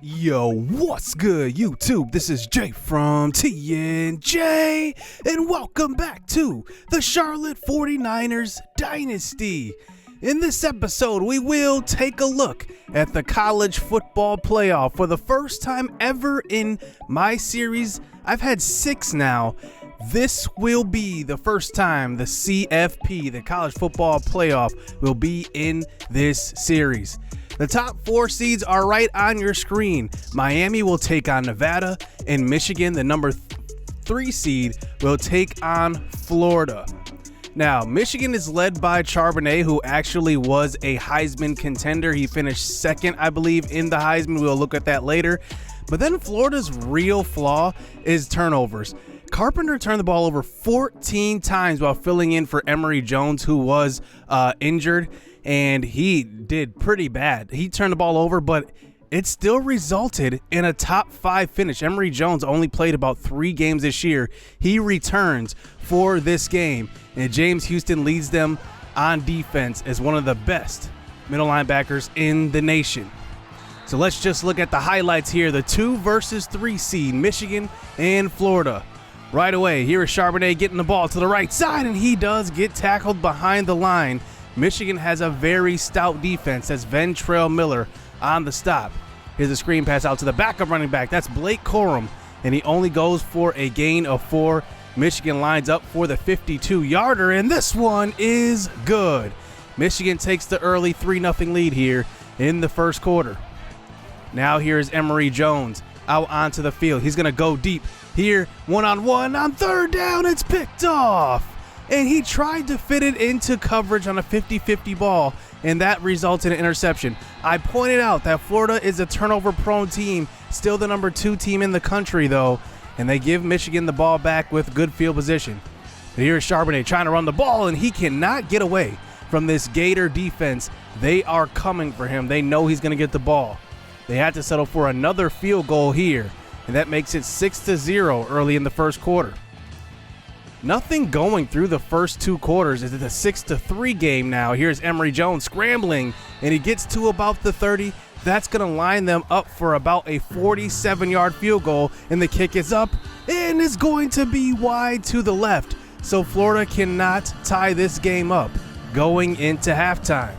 Yo, what's good, YouTube? This is Jay from TNJ, and welcome back to the Charlotte 49ers Dynasty. In this episode, we will take a look at the college football playoff. For the first time ever in my series, I've had 6 now. This will be the first time the CFP, the college football playoff, will be in this series. The top 4 seeds are right on your screen. Miami will take on Nevada, and Michigan, the number 3 seed, will take on Florida. Now, Michigan is led by Charbonnet, who actually was a Heisman contender. He finished second, I believe, in the Heisman. We'll look at that later. But then Florida's real flaw is turnovers. Carpenter turned the ball over 14 times while filling in for Emory Jones, who was injured, and he did pretty bad. He turned the ball over, but it still resulted in a top 5 finish. Emory Jones only played about 3 games this year. He returns for this game, and James Houston leads them on defense as one of the best middle linebackers in the nation. So let's just look at the highlights here. The 2 versus 3 seed, Michigan and Florida. Right away, here is Charbonnet getting the ball to the right side, and he does get tackled behind the line. Michigan has a very stout defense. That's Ventrell Miller on the stop. Here's a screen pass out to the backup running back. That's Blake Corum, and he only goes for a gain of 4. Michigan lines up for the 52-yarder, and this one is good. Michigan takes the early 3-0 lead here in the first quarter. Now here's Emory Jones out onto the field. He's going to go deep here, one-on-one on third down. It's picked off. And he tried to fit it into coverage on a 50-50 ball, and that results in an interception. I pointed out that Florida is a turnover-prone team, still the number 2 team in the country, though, and they give Michigan the ball back with good field position. But here's Charbonnet trying to run the ball, and he cannot get away from this Gator defense. They are coming for him. They know he's going to get the ball. They had to settle for another field goal here, and that makes it 6-0 early in the first quarter. Nothing going through the first 2 quarters. It's a 6-3 game now. Here's Emory Jones scrambling, and he gets to about the 30. That's going to line them up for about a 47-yard field goal, and the kick is up and is going to be wide to the left. So Florida cannot tie this game up going into halftime.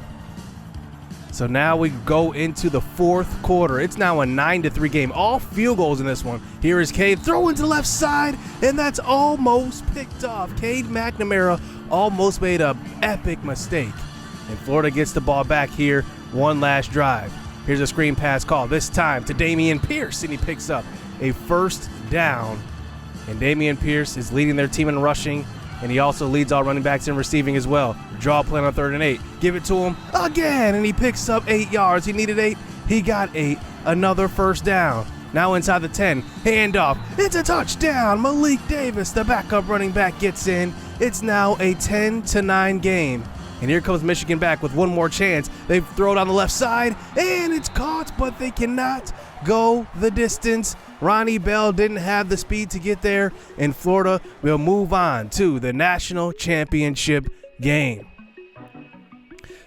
So now we go into the 4th quarter. It's now a 9-3 game. All field goals in this one. Here is Cade throwing to the left side, and that's almost picked off. Cade McNamara almost made an epic mistake. And Florida gets the ball back here. One last drive. Here's a screen pass call, this time to Dameon Pierce, and he picks up a first down. And Dameon Pierce is leading their team in rushing, and he also leads all running backs in receiving as well. Draw play on 3rd and 8. Give it to him again, and he picks up 8 yards. He needed 8. He got 8. Another first down. Now inside the 10. Handoff. It's a touchdown. Malik Davis, the backup running back, gets in. It's now a 10-9 game. And here comes Michigan back with one more chance. They throw it on the left side, and it's caught, but they cannot go the distance. Ronnie Bell didn't have the speed to get there, and Florida will move on to the national championship game.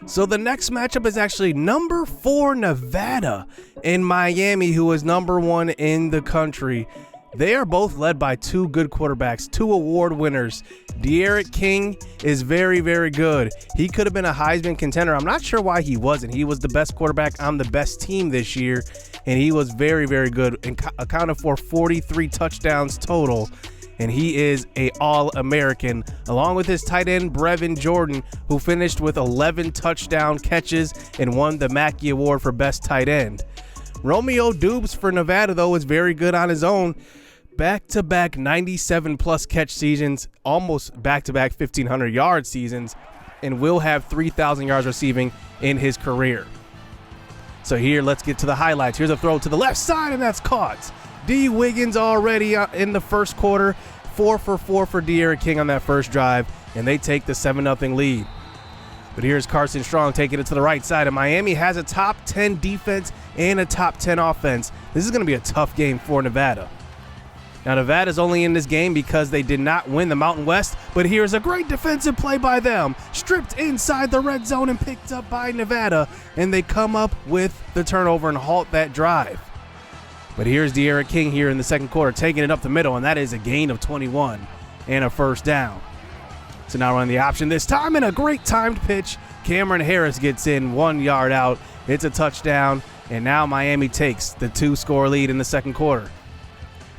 So the next matchup is actually number 4 Nevada and Miami, who is number 1 in the country. They are both led by 2 good quarterbacks, 2 award winners. D'Eriq King is very, very good. He could have been a Heisman contender. I'm not sure why he wasn't. He was the best quarterback on the best team this year, and he was very, very good and accounted for 43 touchdowns total. And he is a All-American, along with his tight end, Brevin Jordan, who finished with 11 touchdown catches and won the Mackey Award for Best Tight End. Romeo Dubes for Nevada, though, is very good on his own. Back-to-back 97-plus catch seasons, almost back-to-back 1,500-yard seasons, and will have 3,000 yards receiving in his career. So here, let's get to the highlights. Here's a throw to the left side, and that's caught. D. Wiggins already in the first quarter, 4 for 4 for D'Eriq King on that first drive, and they take the 7-0 lead. But here's Carson Strong taking it to the right side, and Miami has a top 10 defense and a top 10 offense. This is going to be a tough game for Nevada. Now, Nevada's only in this game because they did not win the Mountain West, but here's a great defensive play by them. Stripped inside the red zone and picked up by Nevada, and they come up with the turnover and halt that drive. But here's De'Ara King here in the second quarter, taking it up the middle, and that is a gain of 21 and a first down. So now running the option this time, and a great timed pitch. Cameron Harris gets in 1 yard out. It's a touchdown, and now Miami takes the 2-score lead in the second quarter.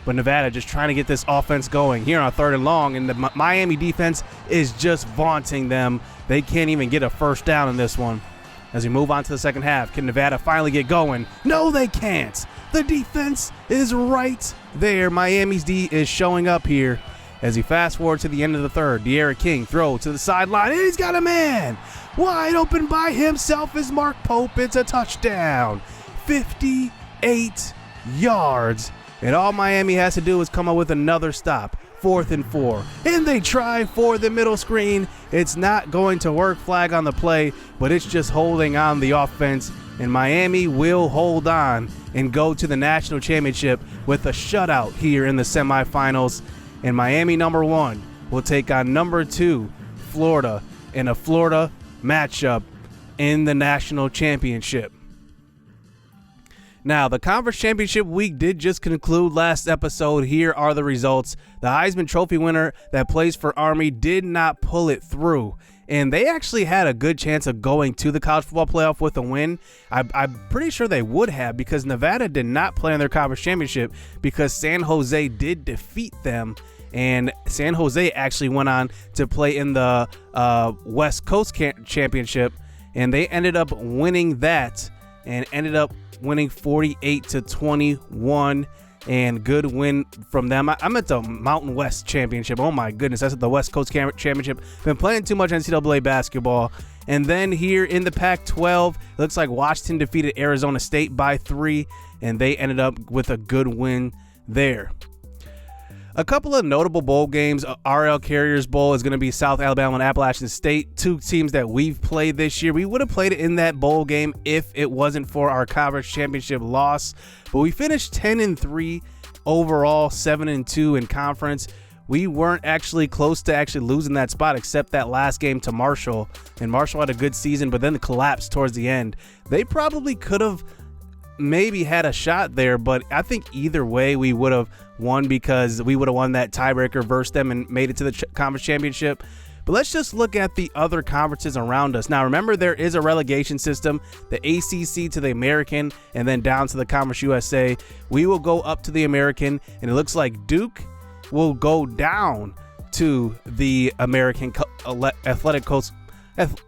But Nevada just trying to get this offense going here on 3rd and long, and the Miami defense is just vaunting them. They can't even get a first down in this one. As we move on to the second half, can Nevada finally get going? No, they can't. The defense is right there. Miami's D is showing up here. As he fast forward to the end of the third, De'Ara King throw to the sideline, and he's got a man. Wide open by himself is Mark Pope. It's a touchdown. 58 yards. And all Miami has to do is come up with another stop. 4th and 4. And they try for the middle screen. It's not going to work. Flag on the play, but it's just holding on the offense. And Miami will hold on and go to the national championship with a shutout here in the semifinals. And Miami #1 will take on #2 Florida in a Florida matchup in the national championship. Now, the conference championship week did just conclude last episode. Here are the results. The Heisman Trophy winner that plays for Army did not pull it through, and they actually had a good chance of going to the college football playoff with a win. I'm pretty sure they would have, because Nevada did not play in their conference championship because San Jose did defeat them, and San Jose actually went on to play in the West Coast championship, and they ended up winning that and ended up winning 48-21, and good win from them. I'm at the Mountain West Championship. Oh my goodness, that's at the West Coast Championship. Been playing too much NCAA basketball. And then here in the Pac-12, it looks like Washington defeated Arizona State by 3, and they ended up with a good win there. A couple of notable bowl games. RL Carriers Bowl is going to be South Alabama and Appalachian State, two teams that we've played this year. We would have played it in that bowl game if it wasn't for our conference championship loss. But we finished 10-3 overall, 7-2 in conference. We weren't actually close to actually losing that spot, except that last game to Marshall. And Marshall had a good season, but then the collapse towards the end. They probably could have maybe had a shot there, but I think either way we would have won, because we would have won that tiebreaker versus them and made it to the conference championship. But let's just look at the other conferences around us. Now, remember, there is a relegation system, the ACC to the American, and then down to the Conference USA. We will go up to the American, and it looks like Duke will go down to the American Athletic Coast.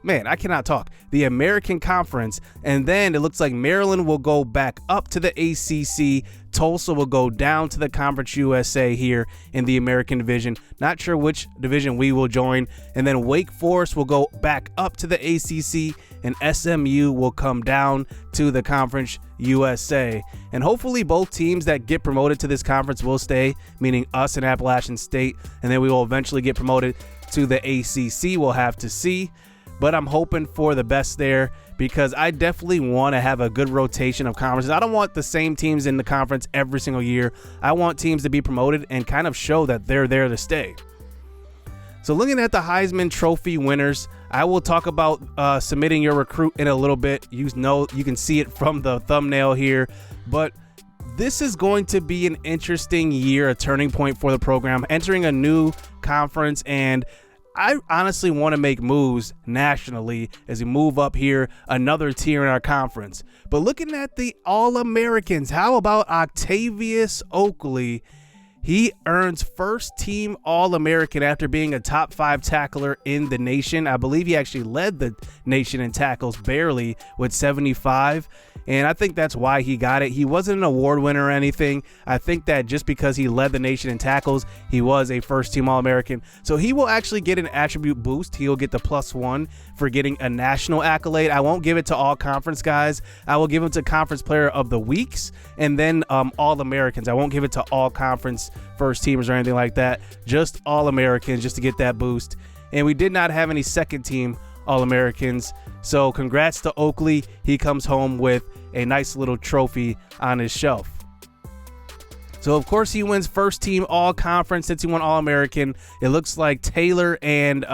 Man, I cannot talk. The American Conference, and then it looks like Maryland will go back up to the ACC. Tulsa will go down to the Conference USA here in the American division. Not sure which division we will join. And then Wake Forest will go back up to the ACC, and SMU will come down to the Conference USA. And hopefully both teams that get promoted to this conference will stay, meaning us and Appalachian State, and then we will eventually get promoted to the ACC. We'll have to see. But I'm hoping for the best there, because I definitely want to have a good rotation of conferences. I don't want the same teams in the conference every single year. I want teams to be promoted and kind of show that they're there to stay. So looking at the Heisman Trophy winners, I will talk about submitting your recruit in a little bit. You know, you can see it from the thumbnail here, but this is going to be an interesting year, a turning point for the program, entering a new conference, and I honestly want to make moves nationally as we move up here another tier in our conference. But looking at the All-Americans, how about Octavius Oakley? He earns first team All-American after being a top 5 tackler in the nation. I believe he actually led the nation in tackles barely with 75. And I think that's why he got it. He wasn't an award winner or anything. I think that just because he led the nation in tackles, he was a first-team All-American. So he will actually get an attribute boost. He'll get the +1 for getting a national accolade. I won't give it to all conference guys. I will give it to Conference Player of the Weeks and then All-Americans. I won't give it to all conference first-teamers or anything like that. Just All-Americans, just to get that boost. And we did not have any second-team All-Americans. So congrats to Oakley. He comes home with a nice little trophy on his shelf. So of course he wins first team all conference since he won All-American. It looks like Taylor and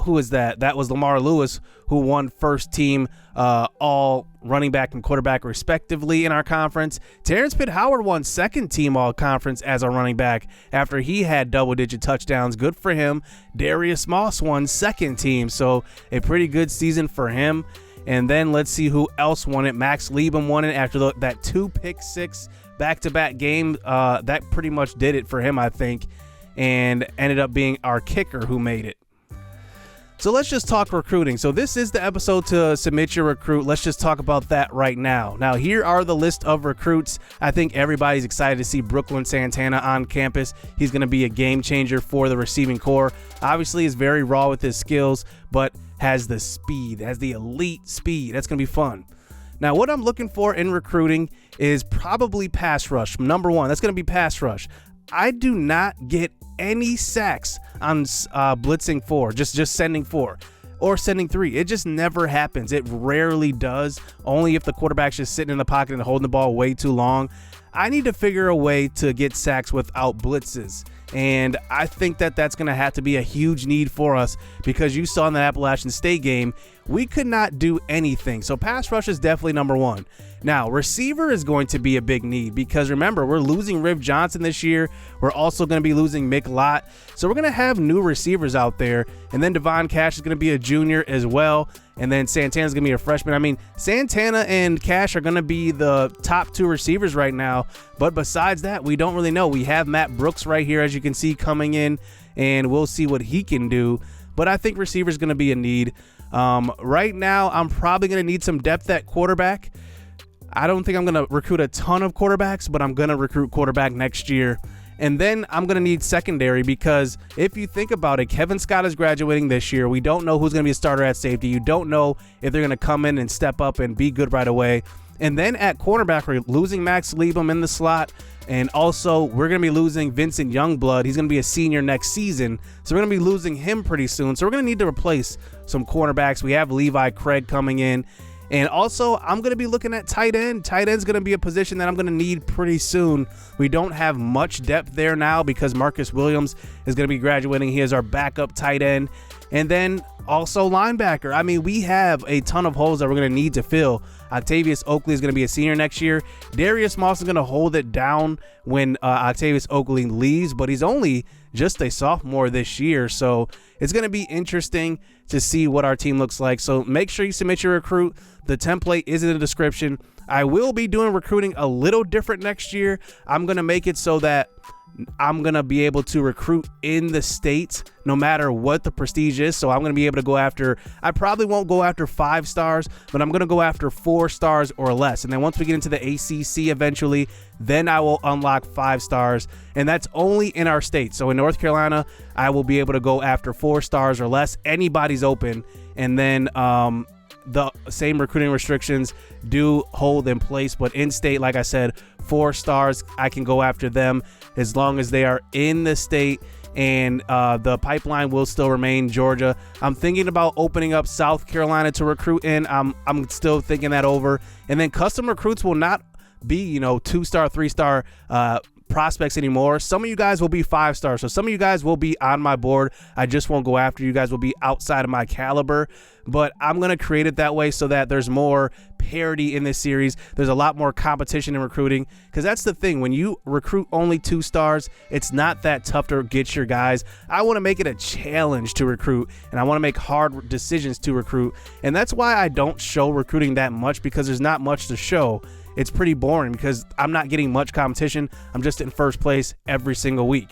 who is that? That was Lamar Lewis who won first team all running back and quarterback respectively in our conference. Terrence Pitt Howard won second team all conference as a running back after he had double-digit touchdowns. Good for him. Darius Moss won second team, so a pretty good season for him. And then let's see who else won it. Max Liebem won it after that 2-pick-6 back-to-back game. That pretty much did it for him, I think, and ended up being our kicker who made it. So let's just talk recruiting. So this is the episode to submit your recruit. Let's just talk about that right now. Now, here are the list of recruits. I think everybody's excited to see Brooklyn Santana on campus. He's going to be a game changer for the receiving corps. Obviously, he's very raw with his skills, but has the speed, has the elite speed. That's going to be fun. Now, what I'm looking for in recruiting is probably pass rush. Number one, that's going to be pass rush. I do not get any sacks on blitzing 4, just sending 4 or sending 3. It just never happens. It rarely does, only if the quarterback's just sitting in the pocket and holding the ball way too long. I need to figure a way to get sacks without blitzes. And I think that that's going to have to be a huge need for us because you saw in the Appalachian State game, we could not do anything. So pass rush is definitely number one. Now, receiver is going to be a big need because remember, we're losing Riv Johnson this year. We're also going to be losing Mick Lott. So we're going to have new receivers out there. And then Devon Cash is going to be a junior as well. And then Santana's going to be a freshman. I mean, Santana and Cash are going to be the top 2 receivers right now. But besides that, we don't really know. We have Matt Brooks right here, as you can see, coming in. And we'll see what he can do. But I think receiver is going to be a need. Right now, I'm probably going to need some depth at quarterback. I don't think I'm going to recruit a ton of quarterbacks, but I'm going to recruit quarterback next year. And then I'm going to need secondary because if you think about it, Kevin Scott is graduating this year. We don't know who's going to be a starter at safety. You don't know if they're going to come in and step up and be good right away. And then at cornerback, we're losing Max Liebem in the slot. And also, we're going to be losing Vincent Youngblood. He's going to be a senior next season. So we're going to be losing him pretty soon. So we're going to need to replace some cornerbacks. We have Levi Craig coming in. And also, I'm going to be looking at tight end. Tight end's going to be a position that I'm going to need pretty soon. We don't have much depth there now because Marcus Williams is going to be graduating. He is our backup tight end. And then also linebacker. I mean, we have a ton of holes that we're going to need to fill. Octavius Oakley is going to be a senior next year. Darius Moss is going to hold it down when Octavius Oakley leaves, but he's only just a sophomore this year. So it's going to be interesting to see what our team looks like. So make sure you submit your recruit. The template is in the description. I will be doing recruiting a little different next year. I'm going to make it so that I'm going to be able to recruit in the state no matter what the prestige is. So I'm going to be able to go after, I probably won't go after 5 stars, but I'm going to go after 4 stars or less. And then once we get into the ACC eventually, then I will unlock 5 stars. And that's only in our state. So in North Carolina, I will be able to go after 4 stars or less. Anybody's open. And then the same recruiting restrictions do hold in place, but in state, like I said, 4 stars, I can go after them as long as they are in the state, and the pipeline will still remain Georgia. I'm thinking about opening up South Carolina to recruit in. I'm still thinking that over. And then custom recruits will not be 2-star, 3-star prospects anymore. Some of you guys will be 5 stars, so some of you guys will be on my board. I just won't go after you guys. Will be outside of my caliber, but I'm going to create it that way so that there's more parity in this series. There's a lot more competition in recruiting, because that's the thing. When you recruit only 2 stars, it's not that tough to get your guys. I want to make it a challenge to recruit, and I want to make hard decisions to recruit, and that's why I don't show recruiting that much, because there's not much to show. It's pretty boring because I'm not getting much competition. I'm just in first place every single week.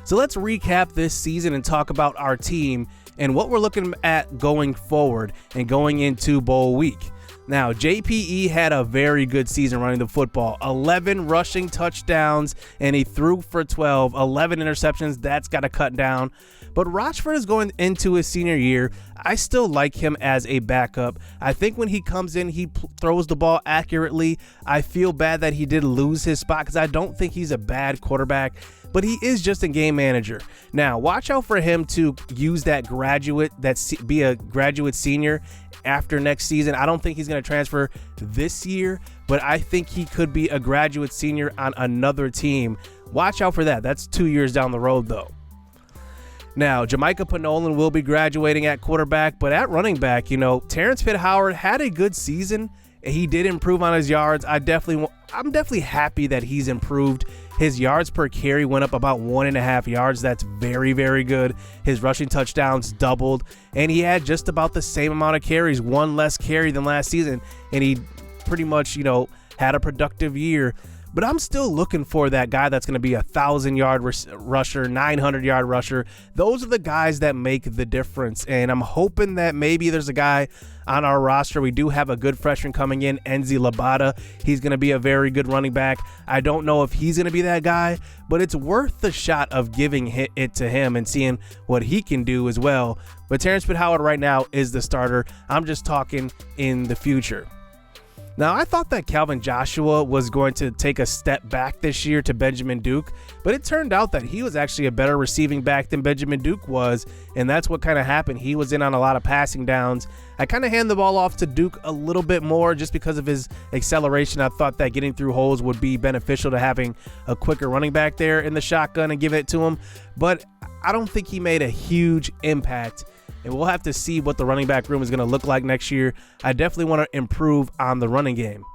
So let's recap this season and talk about our team and what we're looking at going forward and going into bowl week. Now, JPE had a very good season running the football. 11 rushing touchdowns, and he threw for 12. 11 interceptions. That's got to cut down. But Rochford is going into his senior year. I still like him as a backup. I think when he comes in, he throws the ball accurately. I feel bad that he did lose his spot because I don't think he's a bad quarterback, but he is just a game manager. Now, watch out for him to use that be a graduate senior after next season. I don't think he's going to transfer this year, but I think he could be a graduate senior on another team. Watch out for that. That's 2 years down the road, though. Now, Jamaica Panolan will be graduating at quarterback, but at running back, Terrence Pitt Howard had a good season. He did improve on his yards. I'm definitely happy that he's improved. His yards per carry went up about 1.5 yards. That's very, very good. His rushing touchdowns doubled, and he had just about the same amount of carries, one less carry than last season, and he pretty much, had a productive year. But I'm still looking for that guy that's going to be 1,000-yard rusher, 900-yard rusher. Those are the guys that make the difference. And I'm hoping that maybe there's a guy on our roster. We do have a good freshman coming in, Enzi Labata. He's going to be a very good running back. I don't know if he's going to be that guy, but it's worth the shot of giving it to him and seeing what he can do as well. But Terrence Pitt Howard right now is the starter. I'm just talking in the future. Now, I thought that Calvin Joshua was going to take a step back this year to Benjamin Duke, but it turned out that he was actually a better receiving back than Benjamin Duke was, and that's what kind of happened. He was in on a lot of passing downs. I kind of hand the ball off to Duke a little bit more just because of his acceleration. I thought that getting through holes would be beneficial to having a quicker running back there in the shotgun and give it to him, but I don't think he made a huge impact. And we'll have to see what the running back room is going to look like next year. I definitely want to improve on the running game.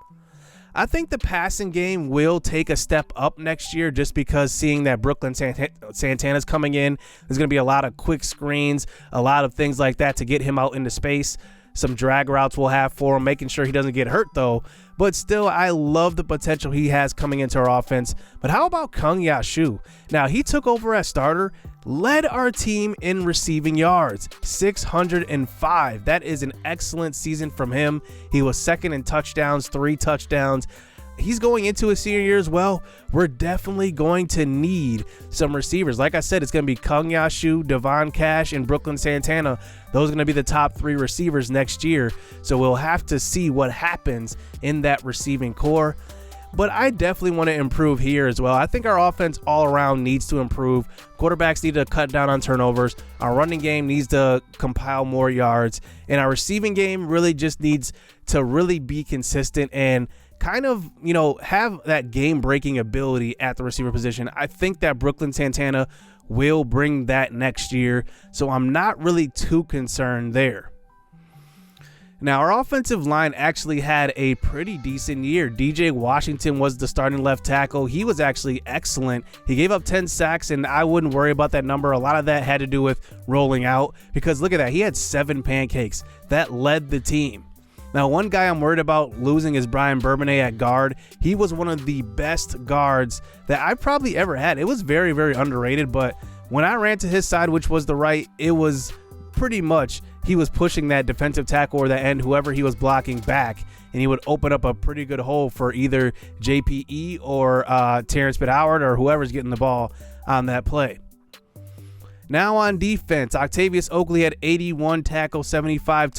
I think the passing game will take a step up next year just because seeing that Brooklyn Santana's coming in, there's going to be a lot of quick screens, a lot of things like that to get him out into space. Some drag routes we'll have for him, making sure he doesn't get hurt though. But still, I love the potential he has coming into our offense. But how about Ncaa Shu? Now, he took over as starter, led our team in receiving yards, 605. That is an excellent season from him. He was second in touchdowns, 3 touchdowns. He's going into his senior year as well. We're definitely going to need some receivers. Like I said, it's going to be Ncaa Shu, Devon Cash, and Brooklyn Santana. Those are going to be the top 3 receivers next year. So we'll have to see what happens in that receiving core. But I definitely want to improve here as well. I think our offense all around needs to improve. Quarterbacks need to cut down on turnovers. Our running game needs to compile more yards. And our receiving game really just needs to really be consistent and kind of, have that game-breaking ability at the receiver position. I think that Brooklyn Santana will bring that next year, so I'm not really too concerned there. Now, our offensive line actually had a pretty decent year. DJ Washington was the starting left tackle. He was actually excellent. He gave up 10 sacks, and I wouldn't worry about that number. A lot of that had to do with rolling out, because look at that. He had 7 pancakes. That led the team. Now, one guy I'm worried about losing is Brian Bourbonnais at guard. He was one of the best guards that I probably ever had. It was very, very underrated, but when I ran to his side, which was the right, it was pretty much he was pushing that defensive tackle or the end, whoever he was blocking back, and he would open up a pretty good hole for either JPE or Terrence Pitt Howard or whoever's getting the ball on that play. Now on defense, Octavius Oakley had 81 tackles, 75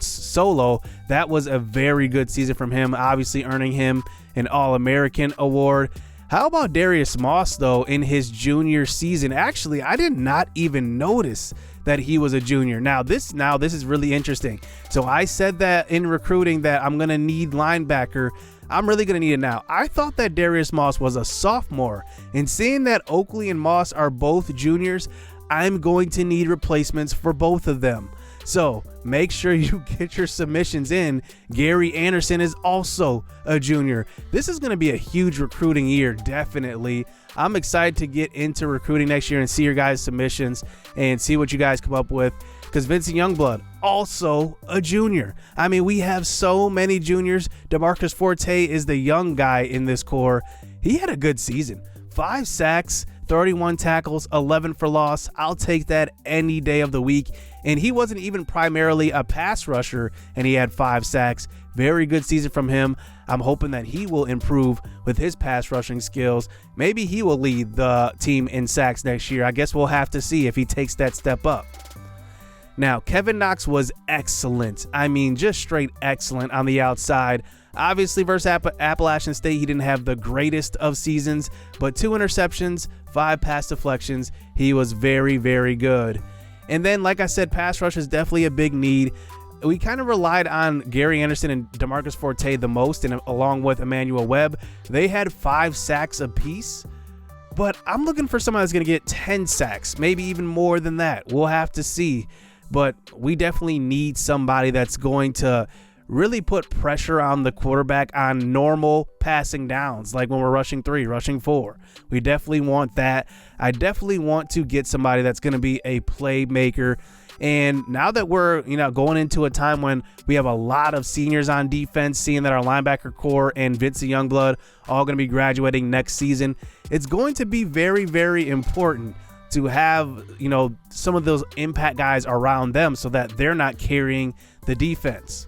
solo. That was a very good season from him, obviously earning him an All-American award. How about Darius Moss, though, in his junior season? Actually, I did not even notice that he was a junior. Now this is really interesting. So I said that in recruiting that I'm going to need linebacker. I'm really going to need it now. I thought that Darius Moss was a sophomore, and seeing that Oakley and Moss are both juniors, I'm going to need replacements for both of them. So make sure you get your submissions in. Gary Anderson is also a junior. This is going to be a huge recruiting year, definitely. I'm excited to get into recruiting next year and see your guys' submissions and see what you guys come up with. Because Vincent Youngblood, also a junior. I mean, we have so many juniors. DeMarcus Forte is the young guy in this core. He had a good season. 5 sacks, 31 tackles, 11 for loss. I'll take that any day of the week. And he wasn't even primarily a pass rusher, and he had 5 sacks. Very good season from him. I'm hoping that he will improve with his pass rushing skills. Maybe he will lead the team in sacks next year. I guess we'll have to see if he takes that step up. Now, Kevin Knox was excellent. I mean, just straight excellent on the outside. Obviously, versus Appalachian State, he didn't have the greatest of seasons, but 2 interceptions, 5 pass deflections. He was very, very good. And then, like I said, pass rush is definitely a big need. We kind of relied on Gary Anderson and DeMarcus Forte the most, and along with Emmanuel Webb. They had 5 sacks apiece. but I'm looking for someone that's going to get 10 sacks, maybe even more than that. We'll have to see, but we definitely need somebody that's going to really put pressure on the quarterback on normal passing downs, like when we're rushing 3, rushing 4. We definitely want that. I definitely want to get somebody that's going to be a playmaker. And now that we're, going into a time when we have a lot of seniors on defense, seeing that our linebacker core and Vincent Youngblood all going to be graduating next season, it's going to be very, very important to have, some of those impact guys around them so that they're not carrying the defense.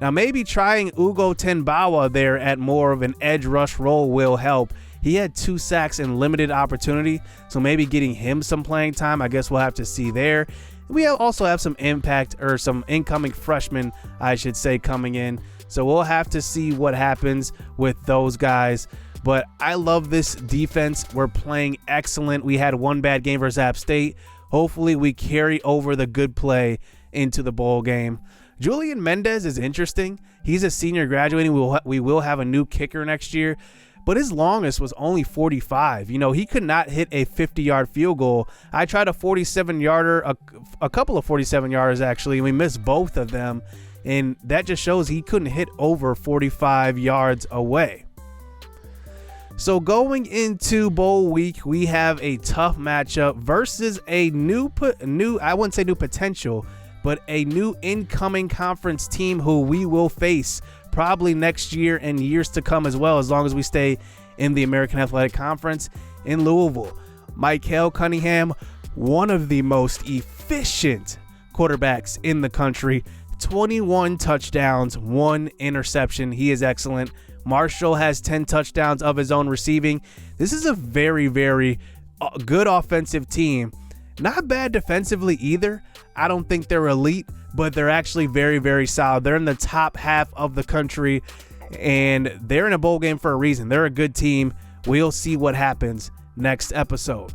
Now, maybe trying Ugo Tenbawa there at more of an edge rush role will help. He had 2 sacks in limited opportunity, so maybe getting him some playing time, I guess we'll have to see there. We also have some impact, or some incoming freshmen, I should say, coming in. So we'll have to see what happens with those guys. But I love this defense. We're playing excellent. We had one bad game versus App State. Hopefully we carry over the good play into the bowl game. Julian Mendes is interesting. He's a senior graduating. We will have a new kicker next year, but his longest was only 45. He could not hit a 50-yard field goal. I tried a 47-yarder, a couple of 47-yarders actually, and we missed both of them, and that just shows he couldn't hit over 45 yards away. So going into bowl week, we have a tough matchup versus a new I wouldn't say new potential, but a new incoming conference team who we will face probably next year and years to come as well, as long as we stay in the American Athletic Conference in Louisville. Michael Cunningham, one of the most efficient quarterbacks in the country, 21 touchdowns, 1 interception. He is excellent. Marshall has 10 touchdowns of his own receiving. This is a very, very good offensive team. Not bad defensively either. I don't think they're elite, but they're actually very, very solid. They're in the top half of the country, and they're in a bowl game for a reason. They're a good team. We'll see what happens next episode.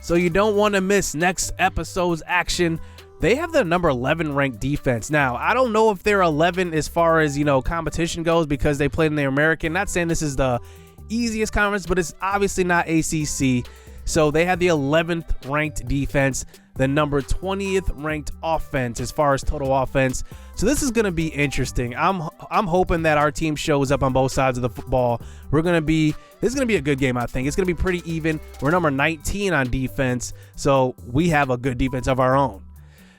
So you don't want to miss next episode's action. They have the number 11 ranked defense. Now, I don't know if they're 11 as far as, competition goes, because they played in the American. Not saying this is the easiest conference, but it's obviously not ACC. So they had the 11th ranked defense, the number 20th ranked offense as far as total offense. So this is going to be interesting. I'm hoping that our team shows up on both sides of the football. This is going to be a good game, I think. It's going to be pretty even. We're number 19 on defense, so we have a good defense of our own.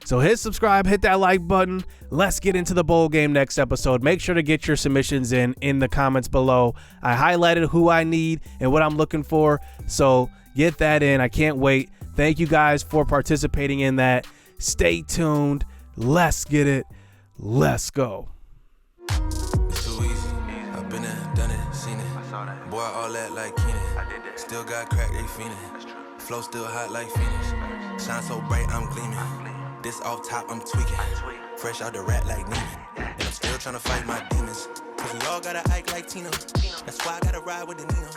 So hit subscribe, hit that like button. Let's get into the bowl game next episode. Make sure to get your submissions in the comments below. I highlighted who I need and what I'm looking for, so get that in. I can't wait. Thank you guys for participating in that. Stay tuned. Let's get it. Let's go. It's too easy. I've been there, done it, seen it. Boy, all that like Keenan. Still got crack, they fiendin'. Flow still hot like Phoenix. Shine so bright, I'm gleaming. This off top, I'm tweaking. Fresh out the rat like Neiman. And I'm still trying to fight my demons. Cause we all gotta act like Tina. That's why I gotta ride with the Nina.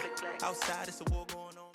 Outside, it's a war going.